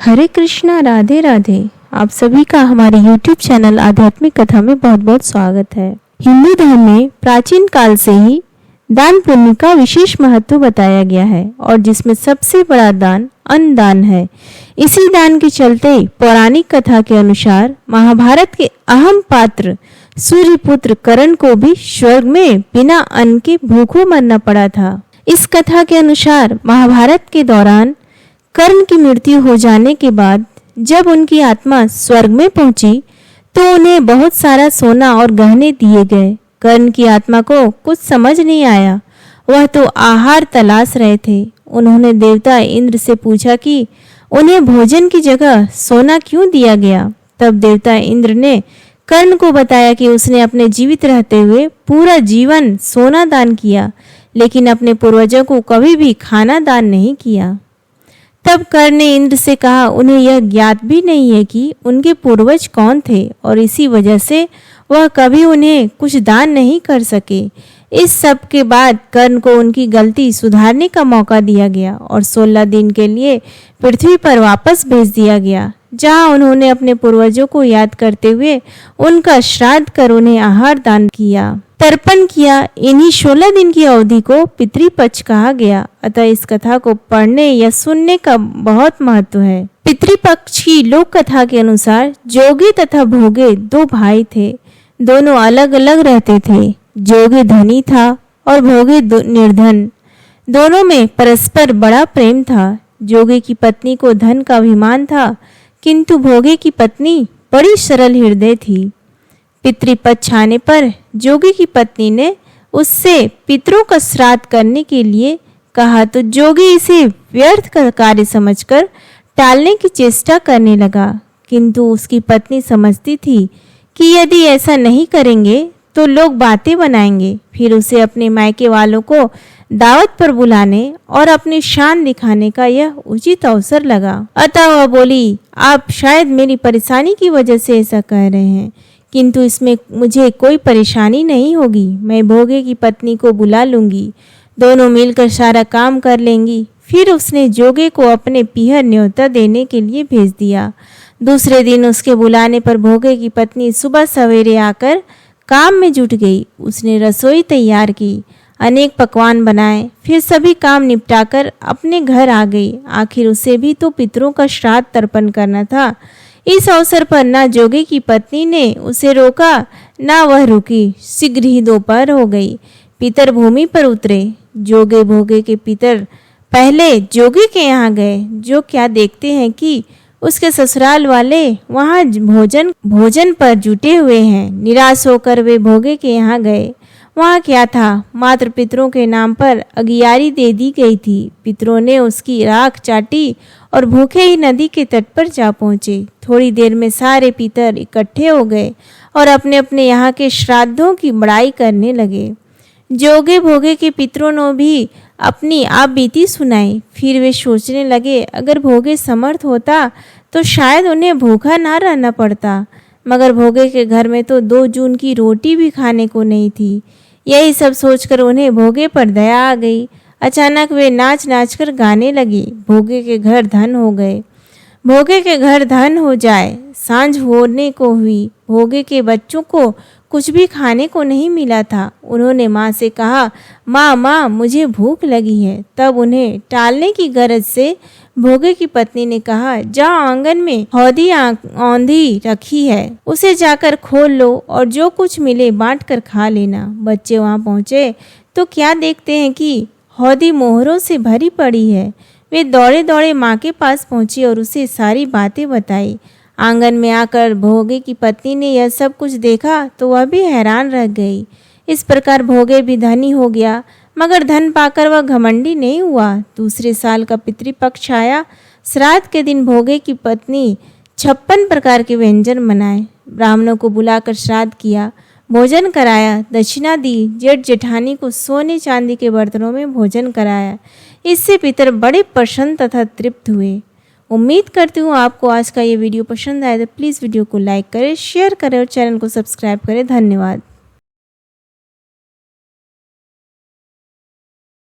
हरे कृष्णा, राधे राधे। आप सभी का हमारे YouTube चैनल आध्यात्मिक कथा में बहुत बहुत स्वागत है। हिंदू धर्म में प्राचीन काल से ही दान पुण्य का विशेष महत्व बताया गया है और जिसमें सबसे बड़ा दान अन्न दान है। इसी दान के चलते पौराणिक कथा के अनुसार महाभारत के अहम पात्र सूर्यपुत्र कर्ण को भी स्वर्ग में बिना अन्न के भूखों मरना पड़ा था। इस कथा के अनुसार महाभारत के दौरान कर्ण की मृत्यु हो जाने के बाद जब उनकी आत्मा स्वर्ग में पहुंची तो उन्हें बहुत सारा सोना और गहने दिए गए। कर्ण की आत्मा को कुछ समझ नहीं आया, वह तो आहार तलाश रहे थे। उन्होंने देवता इंद्र से पूछा कि उन्हें भोजन की जगह सोना क्यों दिया गया। तब देवता इंद्र ने कर्ण को बताया कि उसने अपने जीवित रहते हुए पूरा जीवन सोना दान किया, लेकिन अपने पूर्वजों को कभी भी खाना दान नहीं किया। तब कर्ण ने इंद्र से कहा उन्हें यह ज्ञात भी नहीं है कि उनके पूर्वज कौन थे और इसी वजह से वह कभी उन्हें कुछ दान नहीं कर सके। इस सब के बाद कर्ण को उनकी गलती सुधारने का मौका दिया गया और 16 दिन के लिए पृथ्वी पर वापस भेज दिया गया, जहां उन्होंने अपने पूर्वजों को याद करते हुए उनका श्राद्ध कर उन्हें आहार दान किया, तर्पण किया। इन्हीं 16 दिन की अवधि को पितृपक्ष कहा गया। अतः इस कथा को पढ़ने या सुनने का बहुत महत्व है। पितृपक्ष की लोक कथा के अनुसार जोगी तथा भोगे दो भाई थे। दोनों अलग अलग रहते थे। जोगी धनी था और भोगे निर्धन। दोनों में परस्पर बड़ा प्रेम था। जोगी की पत्नी को धन का अभिमान था, किंतु भोगे की पत्नी बड़ी सरल हृदय थी। पितृपक्ष आने पर जोगी की पत्नी ने उससे पितरों का श्राद्ध करने के लिए कहा तो जोगी इसे व्यर्थ का कार्य समझकर टालने की चेष्टा करने लगा, किंतु उसकी पत्नी समझती थी कि यदि ऐसा नहीं करेंगे तो लोग बातें बनाएंगे। फिर उसे अपने मायके वालों को दावत पर बुलाने और अपनी शान दिखाने का यह उचित अवसर लगा। अतः वह बोली, आप शायद मेरी परेशानी की वजह से ऐसा कह रहे हैं, किंतु इसमें मुझे कोई परेशानी नहीं होगी। मैं भोगे की पत्नी को बुला लूंगी, दोनों मिलकर सारा काम कर लेंगी। फिर उसने जोगे को अपने पीहर न्योता देने के लिए भेज दिया। दूसरे दिन उसके बुलाने पर भोगे की पत्नी सुबह सवेरे आकर काम में जुट गई। उसने रसोई तैयार की, अनेक पकवान बनाए, फिर सभी काम निपटाकर अपने घर आ गई। आखिर उसे भी तो पितरों का श्राद्ध तर्पण करना था। इस अवसर पर ना जोगी की पत्नी ने उसे रोका, ना वह रुकी। शीघ्र ही दोपहर हो गई। पितर भूमि पर उतरे। जोगे भोगे के पितर पहले जोगी के यहाँ गए, जो क्या देखते हैं कि उसके ससुराल वाले वहाँ भोजन पर जुटे हुए हैं। निराश होकर वे भोगे के यहाँ गए। वहाँ क्या था, मात्र पितरों के नाम पर अगियारी दे दी गई थी। पितरों ने उसकी राख चाटी और भूखे ही नदी के तट पर जा पहुँचे। थोड़ी देर में सारे पितर इकट्ठे हो गए और अपने अपने यहाँ के श्राद्धों की बड़ाई करने लगे। जोगे भोगे के पितरों ने भी अपनी आप बीती सुनाई। फिर वे सोचने लगे, अगर भोगे समर्थ होता तो शायद उन्हें भूखा ना रहना पड़ता, मगर भोगे के घर में तो 2 जून की रोटी भी खाने को नहीं थी। यही सब सोचकर उन्हें भोगे पर दया आ गई। अचानक वे नाच नाच कर गाने लगी। भोगे के घर धन हो गए। भोगे के घर धन हो जाए। सांझ होने को हुई। भोगे के बच्चों को कुछ भी खाने को नहीं मिला था। उन्होंने माँ से कहा, माँ मुझे भूख लगी है। तब उन्हें टालने की गरज से भोगे की पत्नी ने कहा, जाओ आंगन में हौदी औंधी रखी है, उसे जाकर खोल लो और जो कुछ मिले बांट कर खा लेना। बच्चे वहाँ पहुँचे तो क्या देखते हैं कि हौदी मोहरों से भरी पड़ी है। वे दौड़े दौड़े माँ के पास पहुँचे और उसे सारी बातें बताई। आंगन में आकर भोगे की पत्नी ने यह सब कुछ देखा तो वह भी हैरान रह गई। इस प्रकार भोगे भी धनी हो गया, मगर धन पाकर वह घमंडी नहीं हुआ। दूसरे साल का पितृपक्ष आया। श्राद्ध के दिन भोगे की पत्नी 56 प्रकार के व्यंजन बनाए। ब्राह्मणों को बुलाकर श्राद्ध किया, भोजन कराया, दक्षिणा दी। जेठ जेठानी को सोने चांदी के बर्तनों में भोजन कराया। इससे पितर बड़े प्रसन्न तथा तृप्त हुए। उम्मीद करती हूँ आपको आज का ये वीडियो पसंद आया तो प्लीज़ वीडियो को लाइक करें, शेयर करें और चैनल को सब्सक्राइब करें। धन्यवाद।